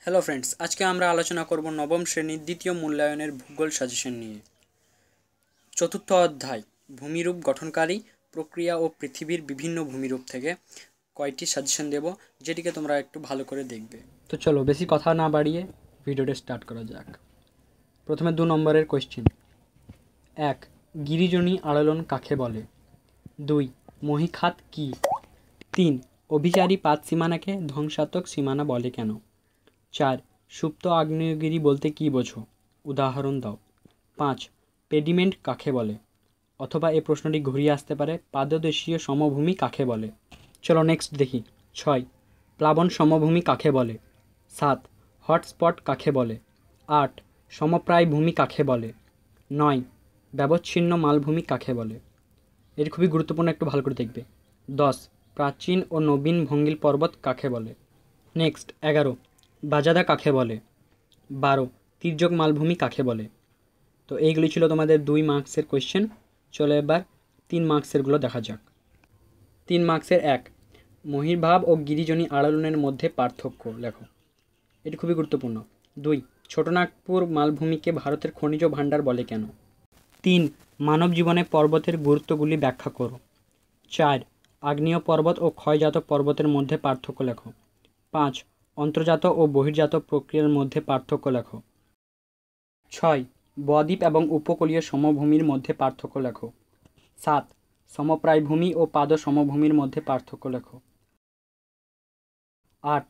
Hello friends, আজকে আমরা আলোচনা করব নবম শ্রেণীর দ্বিতীয় মূল্যায়নের ভূগোল সাজেশন নিয়ে। চতুর্থ অধ্যায় ভূমিরূপ গঠনকারী প্রক্রিয়া ও পৃথিবীর বিভিন্ন ভূমিরূপ থেকে কয়টি সাজেশন দেব, যেটিকে তোমরা একটু ভালো করে দেখবে। তো চলো বেশি কথা না বাড়িয়ে ভিডিওটা স্টার্ট করা যাক। প্রথমে 2 নম্বরের কোয়েশ্চেন। 1. গিরিজনী আলোড়ন কাকে বলে? 2. মহীখাত কি? 3. অভিচারী পাত সীমানাকে ধ্বংসাত্মক সীমানা বলে কেন? 4. সুপ্ত আগ্নেয়গিরি বলতে কী বোঝো? উদাহরণ দাও। 5. পেডিমেন্ট কাকে বলে? অথবা এই প্রশ্নটি ঘুরিয়ে আসতে পারে, পাদদেশীয় সমভূমি কাকে বলে? চলো নেক্সট দেখি। 6. প্লাবন সমভূমি কাকে বলে? 7. হটস্পট কাকে বলে? 8. সমপ্রায় ভূমি কাকে বলে? 9. ব্যবচ্ছিন্ন মালভূমি কাকে বলে? এটি খুবই গুরুত্বপূর্ণ, একটু ভালো করে দেখবে। 10. প্রাচীন ও নবীন ভঙ্গিল পর্বত কাকে বলে? নেক্সট 11. বাজাদা কাকে বলে? 12. তির্যক মালভূমি কাকে বলে? তো এইগুলি ছিল তোমাদের 2 মার্কসের কোয়েশ্চেন। চলো এবার 3 মার্কসেরগুলো দেখা যাক। 3 মার্কসের 1. মহীরভাব ও গিরিজনী আলোড়নের মধ্যে পার্থক্য লেখো। এটি খুবই গুরুত্বপূর্ণ। 2. ছোটনাগপুর মালভূমিকে ভারতের খনিজ ভাণ্ডার বলে কেন? 3. মানব জীবনে পর্বতের গুরুত্বগুলি ব্যাখ্যা করো। 4. আগ্নেয় পর্বত ও ক্ষয়জাত পর্বতের মধ্যে পার্থক্য লেখো। 5. অন্তর্জাত ও বহির্জাত প্রক্রিয়ার মধ্যে পার্থক্য লেখো। 6. বদ্বীপ এবং উপকূলীয় সমভূমির মধ্যে পার্থক্য লেখো। 7. সমপ্রায় ভূমি ও পাদ সমভূমির মধ্যে পার্থক্য লেখো। 8.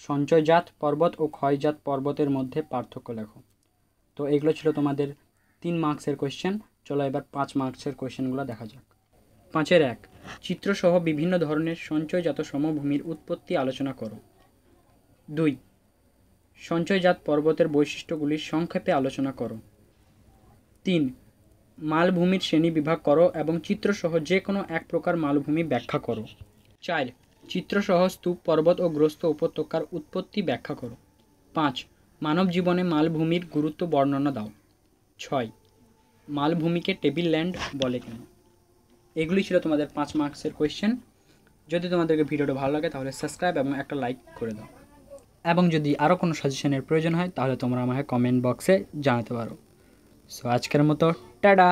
সঞ্চয়জাত পর্বত ও ক্ষয়জাত পর্বতের মধ্যে পার্থক্য লেখো। তো এগুলো ছিল তোমাদের 3 মার্কসের কোয়েশ্চেন। চলো এবার 5 মার্কসের কোয়েশ্চেনগুলো দেখা যাক। 5-এর 1. চিত্রসহ বিভিন্ন ধরনের সঞ্চয়জাত সমভূমির উৎপত্তি আলোচনা করো। 2. সঞ্চয়জাত পর্বতের বৈশিষ্ট্যগুলি সংক্ষেপে আলোচনা করো। 3. মালভূমির শ্রেণী বিভাগ করো এবং চিত্রসহ যে কোনো এক প্রকার মালভূমি ব্যাখ্যা করো। 4. চিত্রসহ স্তূপ পর্বত ও গ্রস্ত উপত্যকার উৎপত্তি ব্যাখ্যা করো। 5. মানব জীবনে মালভূমির গুরুত্ব বর্ণনা দাও। 6. মালভূমিকে টেবিল ল্যান্ড বলে কেন? এগুলি ছিল তোমাদের 5 মার্কসের কোয়েশ্চেন। যদি তোমাদেরকে ভিডিওটা ভালো লাগে তাহলে সাবস্ক্রাইব এবং একটা লাইক করে দাও, এবং যদি আরও কোনো সাজেশনের প্রয়োজন হয় তাহলে তোমরা আমাকে কমেন্ট বক্সে জানাতে পারো। সো আজকের মতো টাটা।